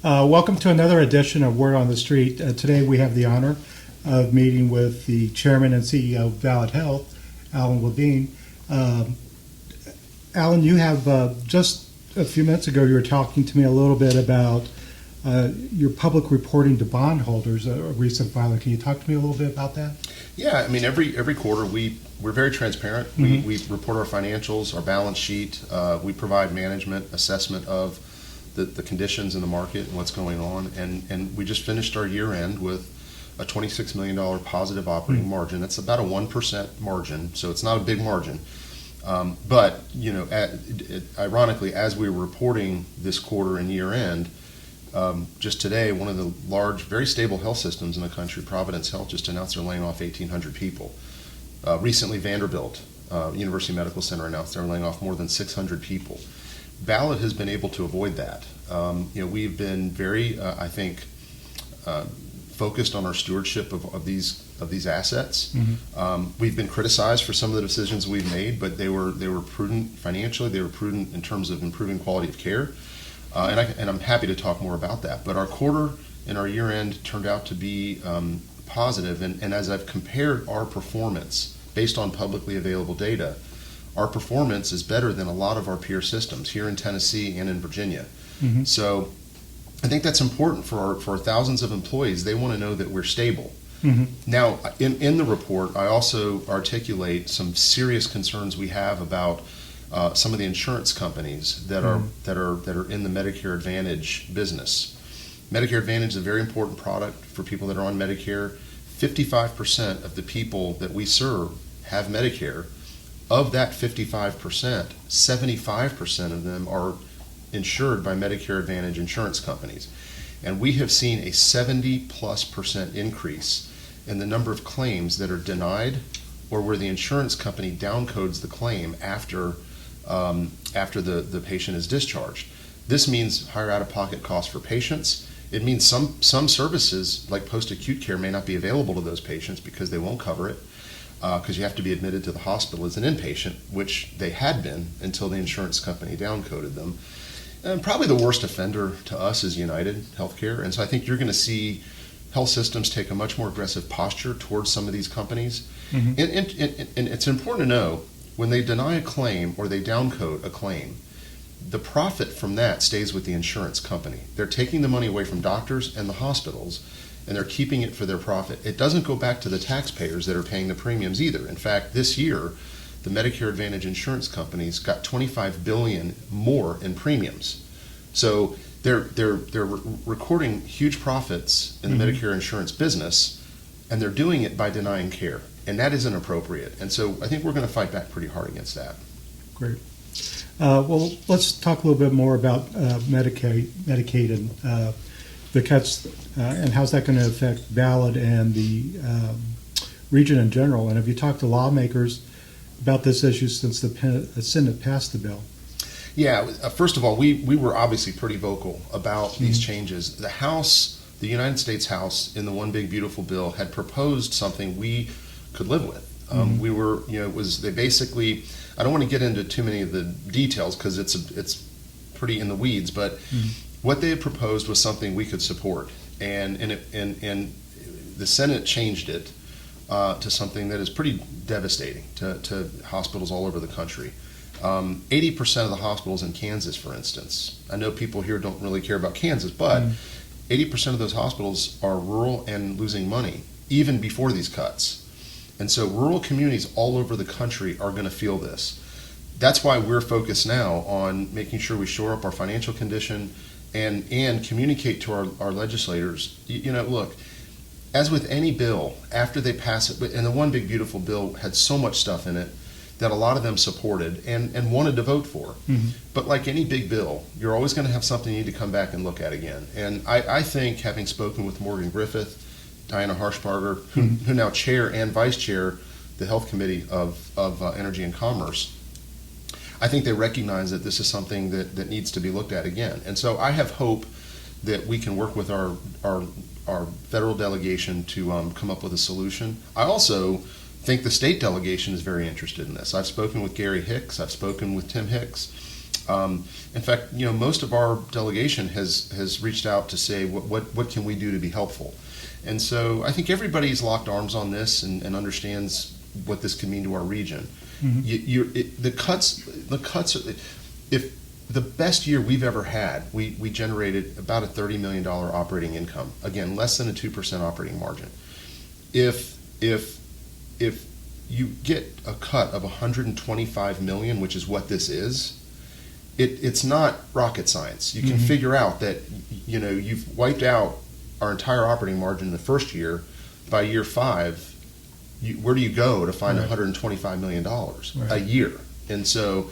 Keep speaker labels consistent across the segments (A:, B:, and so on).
A: Welcome to another edition of Word on the Street. Today we have the honor of meeting with the Chairman and CEO of Ballad Health, Alan Levine. Alan, you have just a few minutes ago you were talking to me a little bit about your public reporting to bondholders, a recent filing. Can you talk to me a little bit about that?
B: Yeah, I mean, every quarter we're very transparent.
A: Mm-hmm.
B: We report our financials, our balance sheet. We provide management assessment of the conditions in the market and what's going on. And we just finished our year end with a $26 million positive operating margin. That's about a 1% margin, so it's not a big margin. But, you know, ironically, as we were reporting this quarter and year end, just today, one of the large, very stable health systems in the country, Providence Health, just announced they're laying off 1,800 people. Recently, Vanderbilt University Medical Center announced they're laying off more than 600 people. Ballad has been able to avoid that. You know, we've been very, I think, focused on our stewardship of these assets.
A: Mm-hmm.
B: We've been criticized for some of the decisions we've made, but they were prudent financially. They were prudent in terms of improving quality of care. And I'm happy to talk more about that. But our quarter and our year end turned out to be positive. And as I've compared our performance based on publicly available data, our performance is better than a lot of our peer systems here in Tennessee and in Virginia.
A: Mm-hmm.
B: So I think that's important for our thousands of employees. They want to know that we're stable.
A: Mm-hmm.
B: Now, in the report, I also articulate some serious concerns we have about some of the insurance companies that are in the Medicare Advantage business. Medicare Advantage is a very important product for people that are on Medicare. 55% of the people that we serve have Medicare. Of that 55%, 75% of them are insured by Medicare Advantage insurance companies. And we have seen a 70+% increase in the number of claims that are denied or where the insurance company downcodes the claim after the patient is discharged. This means higher out-of-pocket costs for patients. It means some services like post-acute care may not be available to those patients because they won't cover it, because you have to be admitted to the hospital as an inpatient, which they had been until the insurance company downcoded them. And probably the worst offender to us is United Healthcare, and so I think you're going to see health systems take a much more aggressive posture towards some of these companies.
A: Mm-hmm.
B: And it's important to know, when they deny a claim or they downcode a claim, the profit from that stays with the insurance company. They're taking the money away from doctors and the hospitals, and they're keeping it for their profit. It doesn't go back to the taxpayers that are paying the premiums either. In fact, this year, the Medicare Advantage insurance companies got $25 billion more in premiums. So they're recording huge profits in the Medicare insurance business, and they're doing it by denying care. And that isn't appropriate. And so I think we're going to fight back pretty hard against that.
A: Great. Well, let's talk a little bit more about Medicaid and the cuts and how's that going to affect Ballad and the region in general. And have you talked to lawmakers about this issue since the Senate passed the bill?
B: Yeah, first of all, we were obviously pretty vocal about these changes. The House, the United States House, in the One Big Beautiful Bill, had proposed something we could live with. We were, you know, they basically, I don't want to get into too many of the details because it's pretty in the weeds, but what they had proposed was something we could support, and the Senate changed it to something that is pretty devastating to hospitals all over the country. 80% of the hospitals in Kansas, for instance, I know people here don't really care about Kansas, but 80% of those hospitals are rural and losing money even before these cuts. And so rural communities all over the country are going to feel this. That's why we're focused now on making sure we shore up our financial condition and communicate to our legislators. You know, look, as with any bill, after they pass it, and the One Big Beautiful Bill had so much stuff in it that a lot of them supported and wanted to vote for. But like any big bill, you're always going to have something you need to come back and look at again. And I think, having spoken with Morgan Griffith, Diana Harshbarger, who now chair and vice chair the Health Committee of Energy and Commerce, I think they recognize that this is something that needs to be looked at again. And so I have hope that we can work with our federal delegation to come up with a solution. I also think the state delegation is very interested in this. I've spoken with Gary Hicks, I've spoken with Tim Hicks, In fact, most of our delegation has reached out to say what can we do to be helpful. And so I think everybody's locked arms on this and understands what this can mean to our region. Mm-hmm. The cuts. If the best year we've ever had, we generated about a $30 million operating income. Again, less than a 2% operating margin. If you get a cut of $125 million, which is what this is, it's not rocket science. You can mm-hmm. figure out that you've wiped out our entire operating margin in the first year. By year 5, where do you go to find right. $125 million right. a year? And so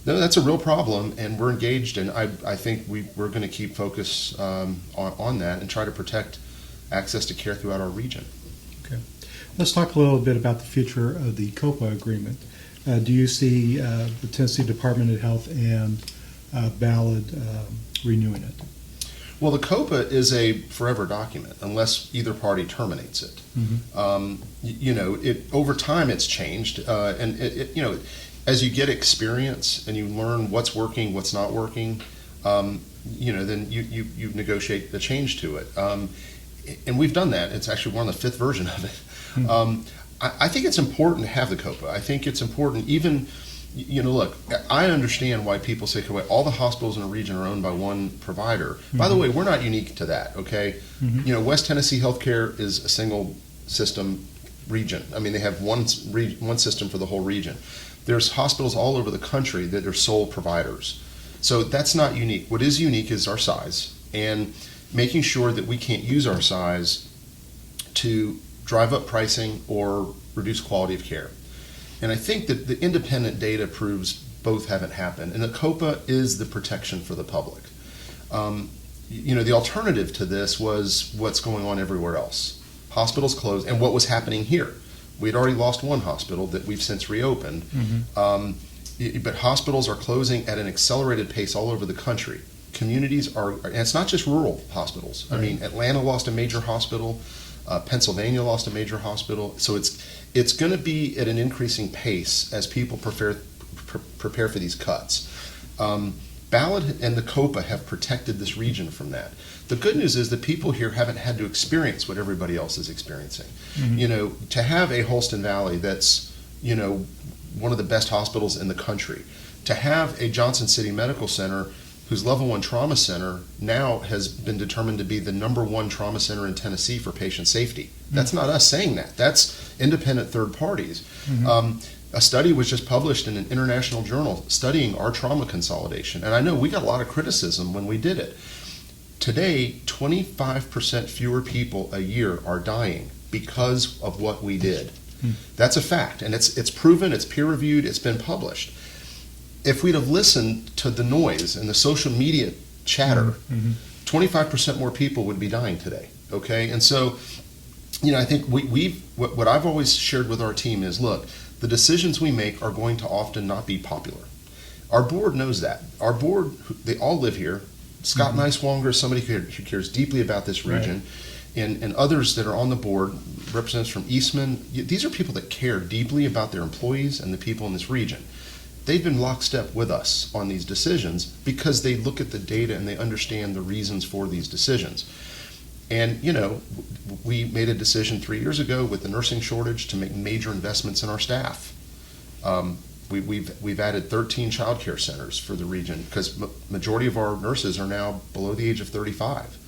B: that's a real problem, and we're engaged, and I think we're going to keep focus on that and try to protect access to care throughout our region.
A: Okay. Let's talk a little bit about the future of the COPA agreement. Do you see the Tennessee Department of Health and Ballad renewing it?
B: Well, the COPA is a forever document unless either party terminates it. Mm-hmm. Over time it's changed, and as you get experience and you learn what's working, what's not working, then you negotiate the change to it. And we've done that. It's actually we're on the 5th version of it. Mm-hmm. I think it's important to have the COPA. I think it's important even, look, I understand why people say, okay, all the hospitals in a region are owned by one provider. Mm-hmm. By the way, we're not unique to that, okay? Mm-hmm. West Tennessee Healthcare is a single system region. I mean, they have one system for the whole region. There's hospitals all over the country that are sole providers. So that's not unique. What is unique is our size and making sure that we can't use our size to drive up pricing or reduce quality of care. And I think that the independent data proves both haven't happened. And the COPA is the protection for the public. The alternative to this was what's going on everywhere else. Hospitals closed, and what was happening here. We had already lost one hospital that we've since reopened. Mm-hmm. But hospitals are closing at an accelerated pace all over the country. Communities are, and it's not just rural hospitals. Right. I mean, Atlanta lost a major hospital. Pennsylvania lost a major hospital. So it's going to be at an increasing pace as people prepare for these cuts. Ballad and the COPA have protected this region from that. The good news is that people here haven't had to experience what everybody else is experiencing. Mm-hmm. To have a Holston Valley that's, one of the best hospitals in the country, to have a Johnson City Medical Center whose level 1 trauma center now has been determined to be the #1 trauma center in Tennessee for patient safety. Mm-hmm. That's not us saying that. That's independent third parties. Mm-hmm. A study was just published in an international journal studying our trauma consolidation. And I know we got a lot of criticism when we did it. Today, 25% fewer people a year are dying because of what we did. Mm-hmm. That's a fact. And it's proven, it's peer-reviewed, it's been published. If we'd have listened to the noise and the social media chatter, mm-hmm. 25% more people would be dying today. Okay, and so, I think what I've always shared with our team is, look, the decisions we make are going to often not be popular. Our board knows that. Our board, they all live here. Scott mm-hmm. Niswonger is somebody who cares deeply about this region, right. and others that are on the board, representatives from Eastman. These are people that care deeply about their employees and the people in this region. They've been lockstep with us on these decisions because they look at the data and they understand the reasons for these decisions. And, we made a decision 3 years ago with the nursing shortage to make major investments in our staff. We've added 13 child care centers for the region because majority of our nurses are now below the age of 35.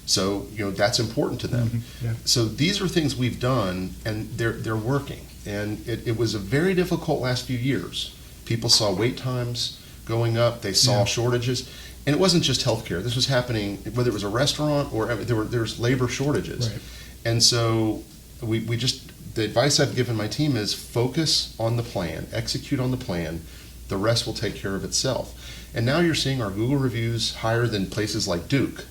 B: So, that's important to them. Mm-hmm. Yeah. So these are things we've done, and they're working. And it was a very difficult last few years. People saw wait times going up. They saw shortages. And it wasn't just healthcare. This was happening, whether it was a restaurant or there's labor shortages. Right. And so the advice I've given my team is focus on the plan, execute on the plan. The rest will take care of itself. And now you're seeing our Google reviews higher than places like Duke.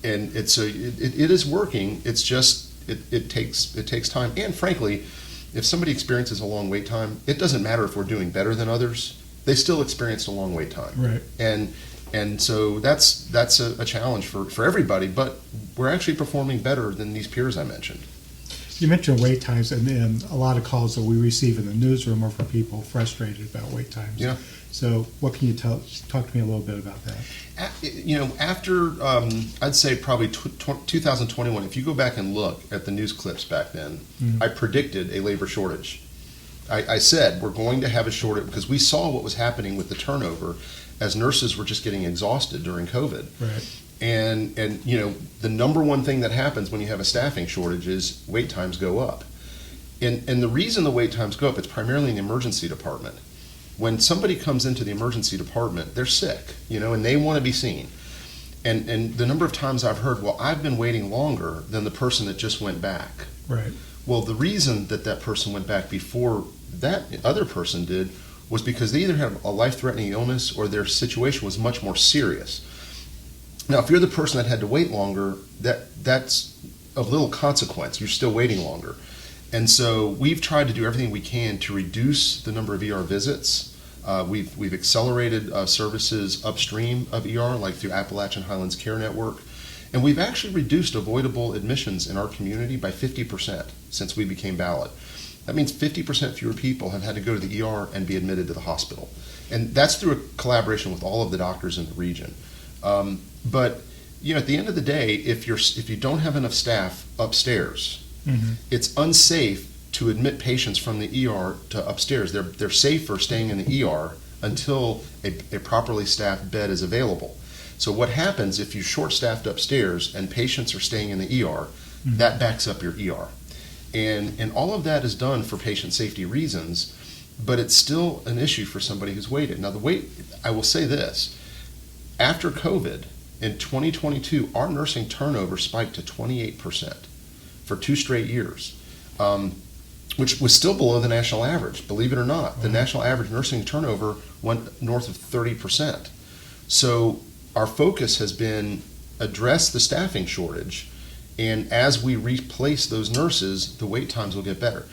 B: And it is working. It's just, it takes time. And frankly, if somebody experiences a long wait time, it doesn't matter if we're doing better than others. They still experienced a long wait time.
A: Right.
B: And so that's a challenge for everybody, but we're actually performing better than these peers I mentioned.
A: You mentioned wait times, and a lot of calls that we receive in the newsroom are from people frustrated about wait times.
B: Yeah.
A: So what can you talk to me a little bit about that?
B: After I'd say probably 2021, if you go back and look at the news clips back then, I predicted a labor shortage. I said we're going to have a shortage because we saw what was happening with the turnover as nurses were just getting exhausted during COVID.
A: Right.
B: And the number one thing that happens when you have a staffing shortage is wait times go up. And the reason the wait times go up, it's primarily in the emergency department. When somebody comes into the emergency department, they're sick, and they want to be seen. And the number of times I've heard, well, I've been waiting longer than the person that just went back.
A: Right.
B: Well, the reason that person went back before that other person did was because they either had a life-threatening illness or their situation was much more serious. Now, if you're the person that had to wait longer, that's of little consequence. You're still waiting longer. And so we've tried to do everything we can to reduce the number of ER visits. We've accelerated services upstream of ER, like through Appalachian Highlands Care Network. And we've actually reduced avoidable admissions in our community by 50% since we became Ballad. That means 50% fewer people have had to go to the ER and be admitted to the hospital. And that's through a collaboration with all of the doctors in the region. But at the end of the day, if you don't have enough staff upstairs, it's unsafe to admit patients from the ER to upstairs. They're safer staying in the ER until a properly staffed bed is available. So what happens if you short-staffed upstairs and patients are staying in the ER, that backs up your ER. And all of that is done for patient safety reasons, but it's still an issue for somebody who's waited. Now, I will say this. After COVID, in 2022, our nursing turnover spiked to 28% for 2 straight years, which was still below the national average, believe it or not. The national average nursing turnover went north of 30%. So our focus has been address the staffing shortage, and as we replace those nurses, the wait times will get better.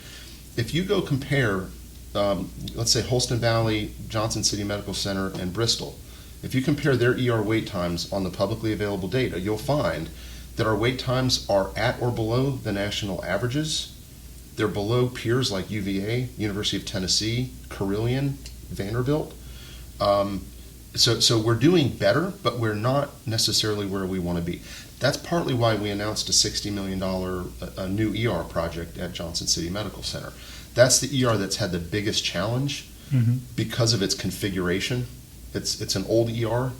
B: If you go compare, let's say Holston Valley, Johnson City Medical Center, and Bristol, if you compare their ER wait times on the publicly available data, you'll find that our wait times are at or below the national averages. They're below peers like UVA, University of Tennessee, Carilion, Vanderbilt. So we're doing better, but we're not necessarily where we want to be. That's partly why we announced a $60 million new ER project at Johnson City Medical Center. That's the ER that's had the biggest challenge because of its configuration. It's an old ER,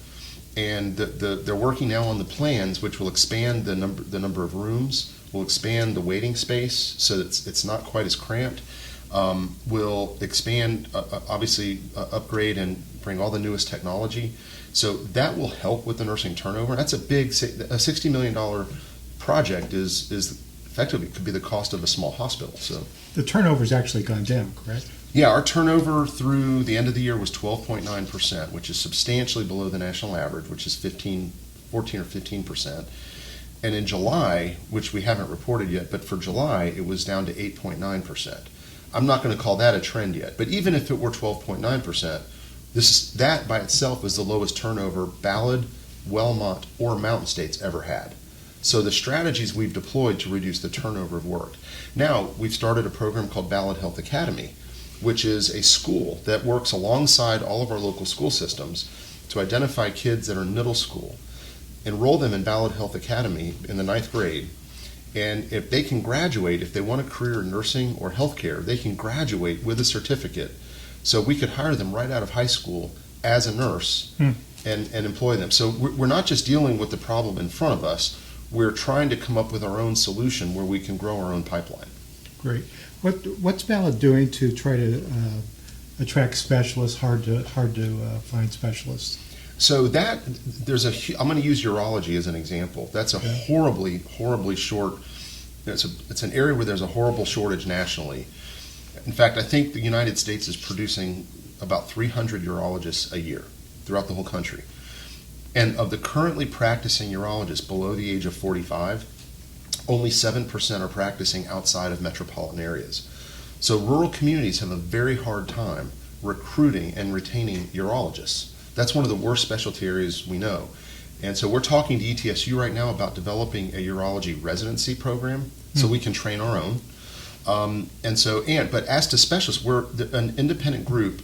B: and they're working now on the plans, which will expand the number of rooms, will expand the waiting space so that it's not quite as cramped. Will expand, obviously, upgrade and bring all the newest technology. So that will help with the nursing turnover. That's a $60 million project is effectively could be the cost of a small hospital. So
A: the turnover's actually gone down, correct?
B: Yeah, our turnover through the end of the year was 12.9%, which is substantially below the national average, which is 14 or 15%. And in July, which we haven't reported yet, but for July, it was down to 8.9%. I'm not going to call that a trend yet, but even if it were 12.9%, that by itself is the lowest turnover Ballad, Wellmont, or Mountain States ever had. So the strategies we've deployed to reduce the turnover have worked. Now, we've started a program called Ballad Health Academy, which is a school that works alongside all of our local school systems to identify kids that are in middle school, enroll them in Ballad Health Academy in the 9th grade, and if they can graduate, if they want a career in nursing or healthcare, they can graduate with a certificate. So we could hire them right out of high school as a nurse and employ them. So we're not just dealing with the problem in front of us, we're trying to come up with our own solution where we can grow our own pipeline. Great.
A: What's Ballad doing to try to attract specialists? Hard to find specialists.
B: So I'm going to use urology as an example. That's a horribly short. It's an area where there's a horrible shortage nationally. In fact, I think the United States is producing about 300 urologists a year throughout the whole country. And of the currently practicing urologists below the age of 45, only 7% are practicing outside of metropolitan areas. So rural communities have a very hard time recruiting and retaining urologists. That's one of the worst specialty areas we know. And so we're talking to ETSU right now about developing a urology residency program so we can train our own. But as to specialists, an independent group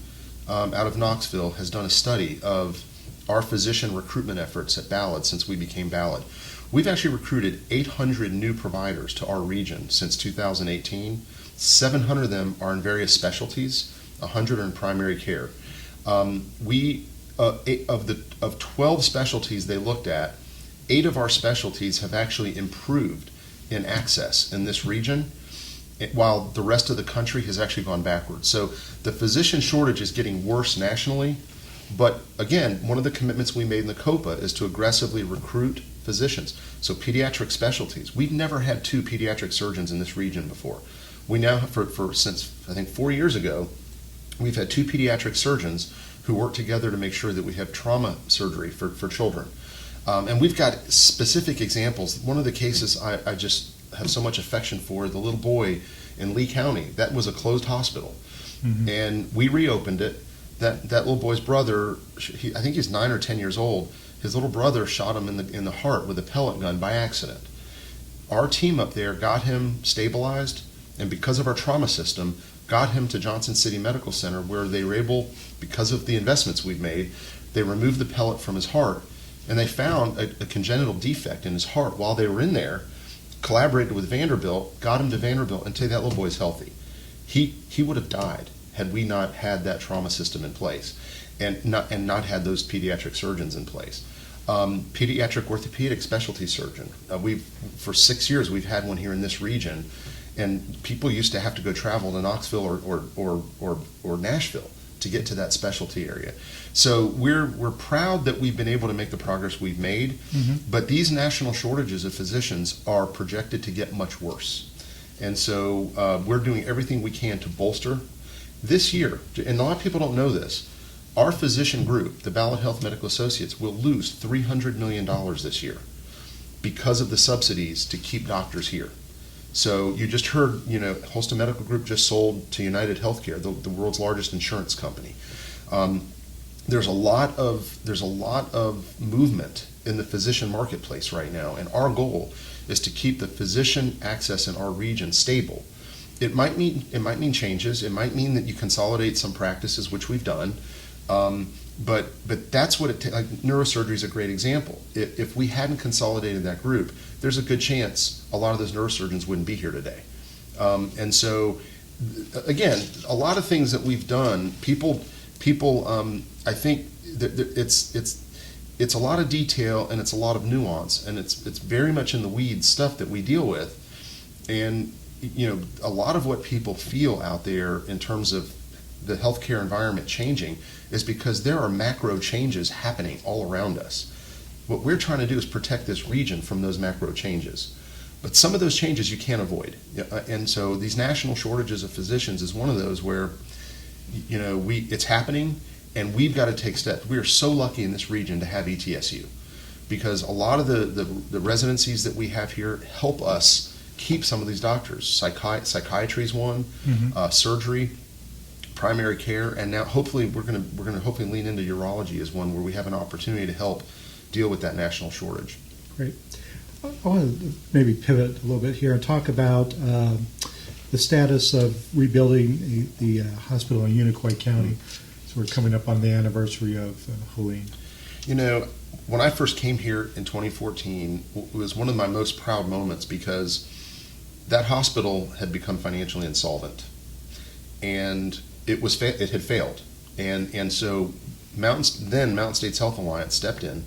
B: out of Knoxville has done a study of our physician recruitment efforts at Ballad since we became Ballad. We've actually recruited 800 new providers to our region since 2018. 700 of them are in various specialties, 100 are in primary care. Of 12 specialties they looked at, 8 of our specialties have actually improved in access in this region, while the rest of the country has actually gone backwards. So the physician shortage is getting worse nationally, but again, one of the commitments we made in the COPA is to aggressively recruit physicians. So pediatric specialties. We've never had 2 pediatric surgeons in this region before. We now, since I think 4 years ago, we've had 2 pediatric surgeons who work together to make sure that we have trauma surgery for children. And we've got specific examples. One of the cases I just have so much affection for, the little boy in Lee County, that was a closed hospital. Mm-hmm. And we reopened it. That little boy's brother, I think he's 9 or 10 years old, his little brother shot him in the heart with a pellet gun by accident. Our team up there got him stabilized, and because of our trauma system, got him to Johnson City Medical Center, where they were able, because of the investments we've made, they removed the pellet from his heart, and they found a congenital defect in his heart while they were in there, collaborated with Vanderbilt, got him to Vanderbilt, and today that little boy's healthy. He would have died had we not had that trauma system in place and not had those pediatric surgeons in place. Pediatric orthopedic specialty surgeon. For 6 years we've had one here in this region, and people used to have to go travel to Knoxville or Nashville to get to that specialty area. So we're proud that we've been able to make the progress we've made, mm-hmm. but these national shortages of physicians are projected to get much worse. And so we're doing everything we can to bolster. This year, and a lot of people don't know this, our physician group, the Ballad Health Medical Associates, will lose $300 million this year because of the subsidies to keep doctors here. So you just heard, Holston Medical Group just sold to United Healthcare, the world's largest insurance company. There's a lot of movement in the physician marketplace right now, and our goal is to keep the physician access in our region stable. It might mean changes. It might mean that you consolidate some practices, which we've done. But that's what it takes. Like neurosurgery is a great example. If we hadn't consolidated that group, there's a good chance a lot of those neurosurgeons wouldn't be here today. And so, again, a lot of things that we've done, people, I think that it's a lot of detail and it's a lot of nuance, and it's very much in the weeds stuff that we deal with. And a lot of what people feel out there in terms of the healthcare environment changing is because there are macro changes happening all around us. What we're trying to do is protect this region from those macro changes. But some of those changes you can't avoid. And so these national shortages of physicians is one of those where, it's happening and we've got to take steps. We are so lucky in this region to have ETSU because a lot of the residencies that we have here help us keep some of these doctors. Psychiatry is one, mm-hmm. Surgery, primary care, and now hopefully we're going to hopefully lean into urology as one where we have an opportunity to help deal with that national shortage. Great.
A: I want to maybe pivot a little bit here and talk about the status of rebuilding the hospital in Unicoi County. Mm-hmm. So we're coming up on the anniversary of Helene.
B: When I first came here in 2014, it was one of my most proud moments because that hospital had become financially insolvent, and it had failed, and so Mountain States Health Alliance stepped in,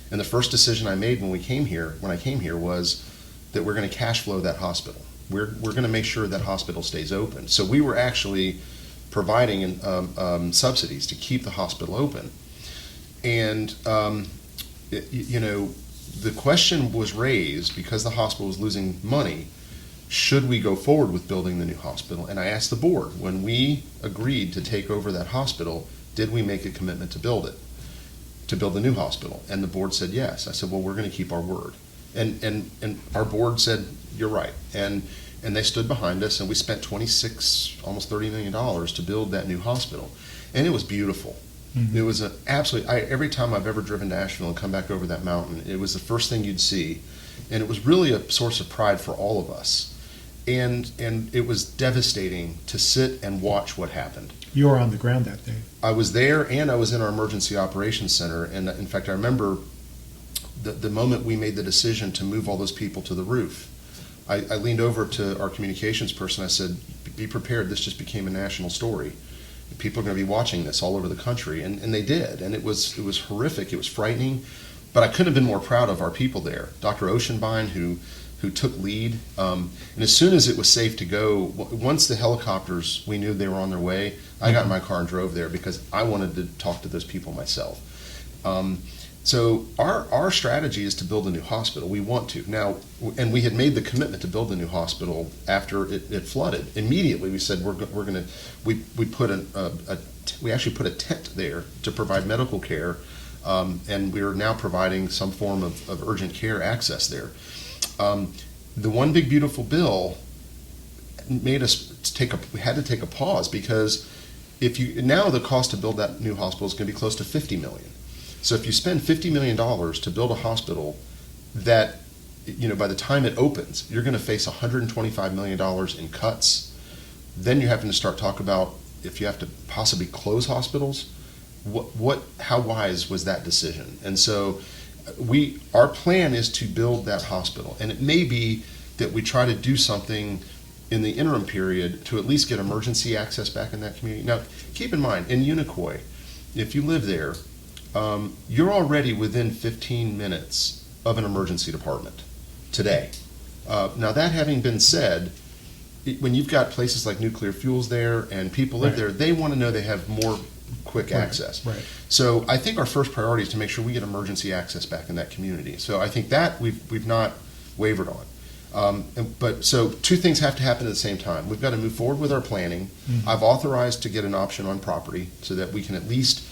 B: and the first decision I made when I came here was that we're going to cash flow that hospital. We're going to make sure that hospital stays open. So we were actually providing subsidies to keep the hospital open, and the question was raised because the hospital was losing money. Should we go forward with building the new hospital? And I asked the board, when we agreed to take over that hospital, did we make a commitment to build the new hospital? And the board said yes. I said, well, we're going to keep our word. And our board said, you're right. And they stood behind us, and we spent almost $30 million to build that new hospital. And it was beautiful. Mm-hmm. It was every time I've ever driven to Asheville and come back over that mountain, it was the first thing you'd see. And it was really a source of pride for all of us. and it was devastating to sit and watch what happened.
A: You were on the ground that day.
B: I was there, and I was in our emergency operations center, and in fact, I remember the moment we made the decision to move all those people to the roof. I leaned over to our communications person. I said, "Be prepared. This just became a national story. People are going to be watching this all over the country," and they did. And it was horrific. It was frightening, but I couldn't have been more proud of our people there. Dr. Oceanbine, who took lead, and as soon as it was safe to go, once the helicopters, we knew they were on their way, I got in my car and drove there because I wanted to talk to those people myself. So our strategy is to build a new hospital. We want to now, and we had made the commitment to build a new hospital after it flooded. Immediately, we said we actually put a tent there to provide medical care, and we are now providing some form of urgent care access there. The One Big Beautiful Bill made us we had to take a pause because now the cost to build that new hospital is going to be close to $50 million. So if you spend $50 million to build a hospital that, by the time it opens, you're going to face $125 million in cuts, then you're having to start talk about if you have to possibly close hospitals. How wise was that decision? And so our plan is to build that hospital, and it may be that we try to do something in the interim period to at least get emergency access back in that community. Now, keep in mind, in Unicoi, if you live there, you're already within 15 minutes of an emergency department today. Now, that having been said, when you've got places like Nuclear Fuels there and people live there, they want to know they have more quick access.
A: Right.
B: So I think our first priority is to make sure we get emergency access back in that community. So I think that we've not wavered on. But so two things have to happen at the same time. We've got to move forward with our planning. Mm-hmm. I've authorized to get an option on property so that we can at least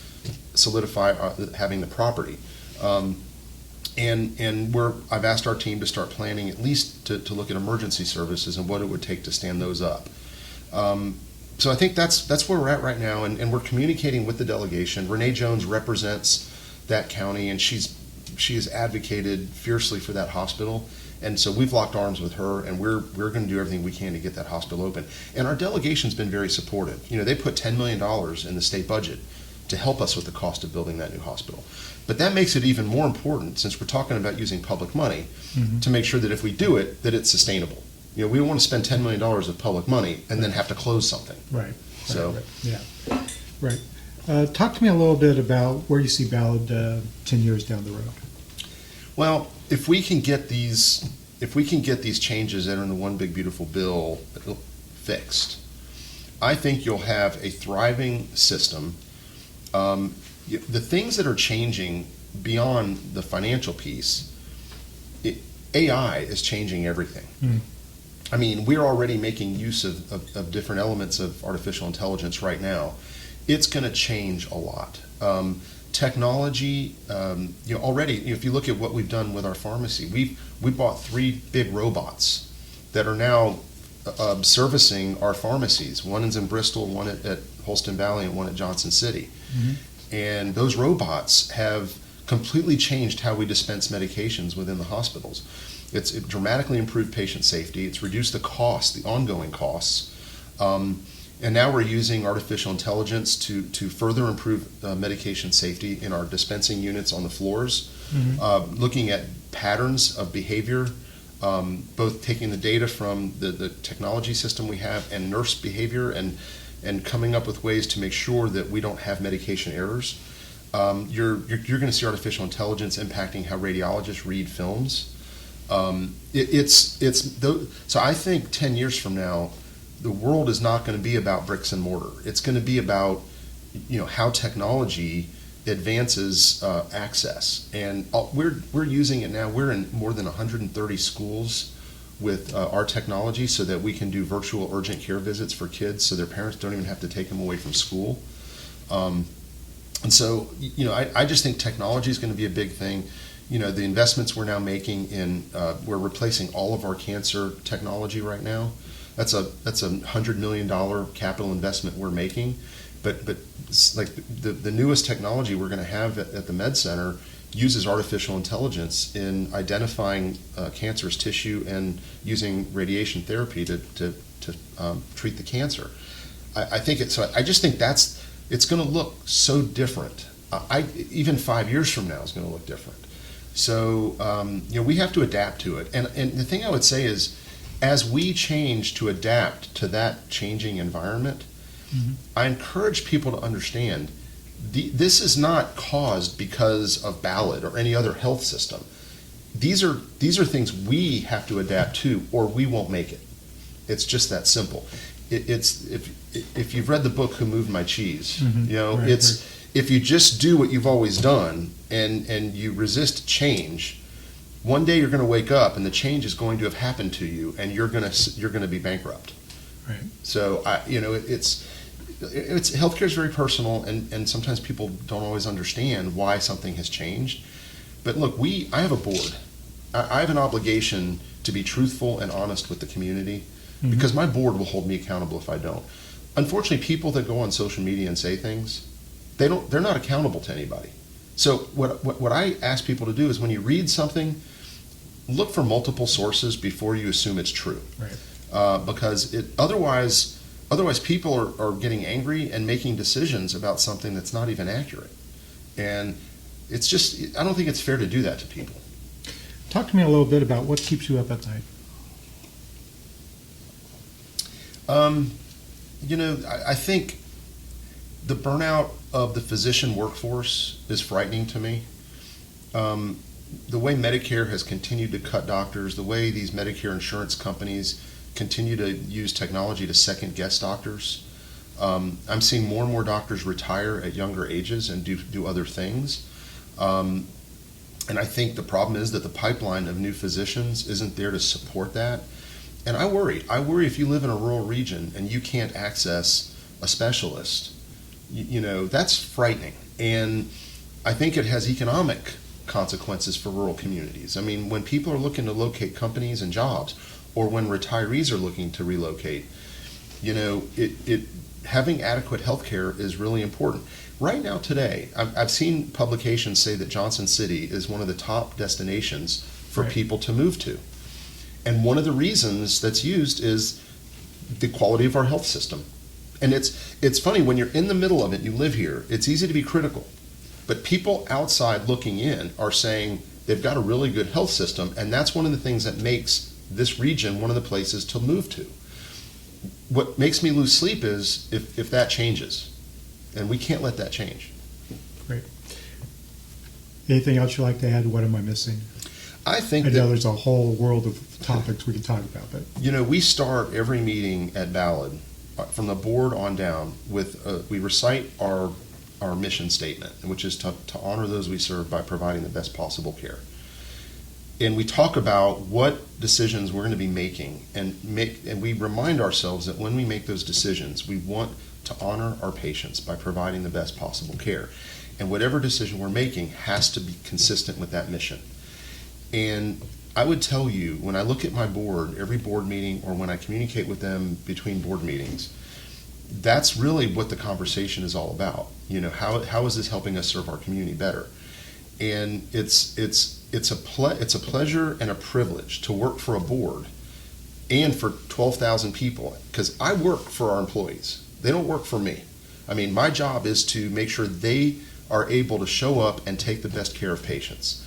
B: solidify having the property. And I've asked our team to start planning at least to look at emergency services and what it would take to stand those up. So I think that's where we're at right now, and we're communicating with the delegation. Renee Jones represents that county, and she has advocated fiercely for that hospital. And so we've locked arms with her, and we're going to do everything we can to get that hospital open. And our delegation's been very supportive. They put $10 million in the state budget to help us with the cost of building that new hospital. But that makes it even more important, since we're talking about using public money, mm-hmm. to make sure that if we do it, that it's sustainable. We don't want to spend $10 million of public money and then have to close something.
A: Right.
B: So,
A: right. Yeah. Right. Talk to me a little bit about where you see Ballad 10 years down the road.
B: Well, if we can get these changes that are in the One Big Beautiful Bill fixed, I think you'll have a thriving system. The things that are changing beyond the financial piece, AI is changing everything. Mm. I mean, we're already making use of different elements of artificial intelligence right now. It's going to change a lot. Technology, already, if you look at what we've done with our pharmacy, we bought 3 big robots that are now servicing our pharmacies. One is in Bristol, one at Holston Valley, and one at Johnson City. Mm-hmm. And those robots have completely changed how we dispense medications within the hospitals. It's dramatically improved patient safety. It's reduced the costs, the ongoing costs. And now we're using artificial intelligence to further improve medication safety in our dispensing units on the floors, mm-hmm. Looking at patterns of behavior, both taking the data from the technology system we have and nurse behavior and coming up with ways to make sure that we don't have medication errors. You're going to see artificial intelligence impacting how radiologists read films. So I think 10 years from now, the world is not going to be about bricks and mortar. It's going to be about how technology advances access, and we're using it now. We're in more than 130 schools with our technology, so that we can do virtual urgent care visits for kids, so their parents don't even have to take them away from school. And so I just think technology is going to be a big thing. The investments we're now making in we're replacing all of our cancer technology right now. That's a $100 million capital investment we're making, but like the newest technology we're going to have at the Med Center uses artificial intelligence in identifying cancerous tissue and using radiation therapy to treat the cancer. I think I just think it's going to look so different. Even 5 years from now is going to look different. So we have to adapt to it. And the thing I would say is, as we change to adapt to that changing environment, I encourage people to understand this is not caused because of Ballad or any other health system. These are things we have to adapt to, or we won't make it. It's just that simple. It's if you've read the book Who Moved My Cheese, right. If you just do what you've always done and you resist change, one day you're going to wake up and the change is going to have happened to you, and you're going to be bankrupt.
A: Right.
B: So it's healthcare is very personal, and sometimes people don't always understand why something has changed. But look, I have a board. I have an obligation to be truthful and honest with the community, because my board will hold me accountable if I don't. Unfortunately, people that go on social media and say things, they're not accountable to anybody. So what I ask people to do is, when you read something, look for multiple sources before you assume it's true.
A: Right.
B: Because otherwise people are getting angry and making decisions about something that's not even accurate. And it's just, I don't think it's fair to do that to people.
A: Talk to me a little bit about what keeps you up at night.
B: I think the burnout of the physician workforce is frightening to me. The way Medicare has continued to cut doctors, the way these Medicare insurance companies continue to use technology to second-guess doctors. I'm seeing more and more doctors retire at younger ages and do other things. And I think the problem is that the pipeline of new physicians isn't there to support that. And I worry if you live in a rural region and you can't access a specialist, that's frightening. And I think it has economic consequences for rural communities. I mean, when people are looking to locate companies and jobs, or when retirees are looking to relocate, having adequate health care is really important. Right now, today, I've seen publications say that Johnson City is one of the top destinations for people to move to. And one of the reasons that's used is the quality of our health system. And it's funny, when you're in the middle of it, you live here, it's easy to be critical. But people outside looking in are saying they've got a really good health system, and that's one of the things that makes this region one of the places to move to. What makes me lose sleep is if that changes. And we can't let that change.
A: Great. Anything else you'd like to add? What am I missing?
B: I think
A: I know there's a whole world of topics we can talk about, but
B: we start every meeting at Ballad from the board on down with we recite our mission statement, which is to honor those we serve by providing the best possible care. And we talk about what decisions we're going to be making, and we remind ourselves that when we make those decisions, we want to honor our patients by providing the best possible care. And whatever decision we're making has to be consistent with that mission. And I would tell you, when I look at my board, every board meeting, or when I communicate with them between board meetings, that's really what the conversation is all about. How is this helping us serve our community better? And it's a pleasure and a privilege to work for a board and for 12,000 people, because I work for our employees. They don't work for me. I mean, my job is to make sure they are able to show up and take the best care of patients.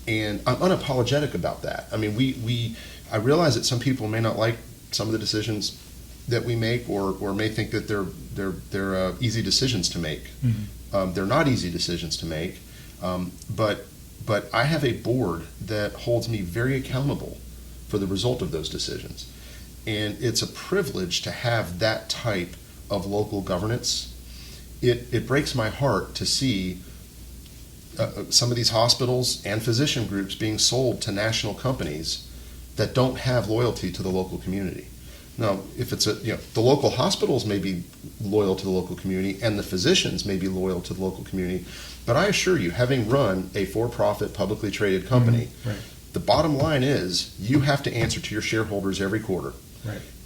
B: And I'm unapologetic about that. I mean, I realize that some people may not like some of the decisions that we make, or may think that they're easy decisions to make. Mm-hmm. They're not easy decisions to make, but I have a board that holds me very accountable for the result of those decisions. And it's a privilege to have that type of local governance. It breaks my heart to see some of these hospitals and physician groups being sold to national companies that don't have loyalty to the local community. Now, if it's the local hospitals may be loyal to the local community, and the physicians may be loyal to the local community, but I assure you, having run a for-profit, publicly traded company, the bottom line is you have to answer to your shareholders every quarter,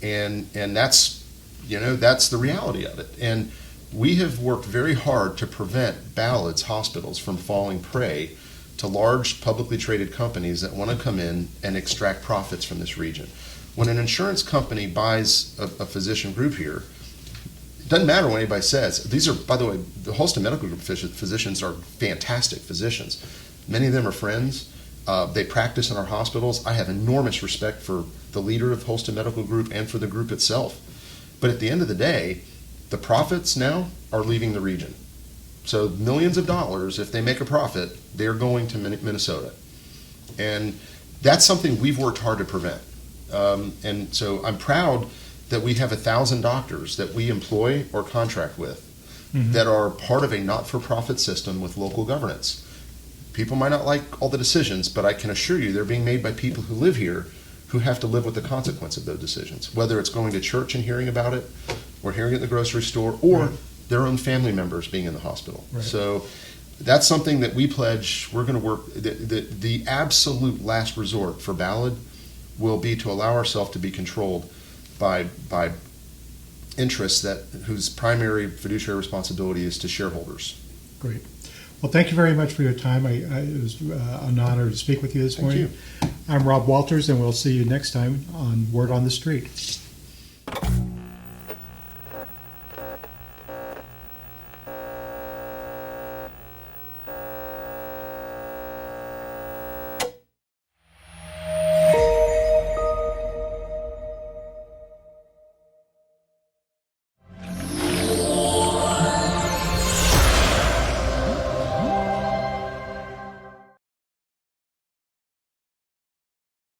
B: and that's the reality of it. And we have worked very hard to prevent Ballad's hospitals from falling prey to large publicly traded companies that want to come in and extract profits from this region. When an insurance company buys a physician group here, it doesn't matter what anybody says. These are, by the way, the Holston Medical Group physicians are fantastic physicians. Many of them are friends. They practice in our hospitals. I have enormous respect for the leader of Holston Medical Group and for the group itself. But at the end of the day, the profits now are leaving the region. So millions of dollars, if they make a profit, they're going to Minnesota. And that's something we've worked hard to prevent. And so I'm proud that we have 1,000 doctors that we employ or contract with that are part of a not-for-profit system with local governance. People might not like all the decisions, but I can assure you they're being made by people who live here who have to live with the consequence of those decisions, whether it's going to church and hearing about it, or hearing it at the grocery store, or their own family members being in the hospital.
A: Right.
B: So that's something that we pledge. We're going to work. The absolute last resort for Ballad will be to allow ourselves to be controlled by interests whose primary fiduciary responsibility is to shareholders.
A: Great. Well, thank you very much for your time. It was an honor to speak with you this morning.
B: Thank you.
A: I'm Rob Walters, and we'll see you next time on Word on the Street.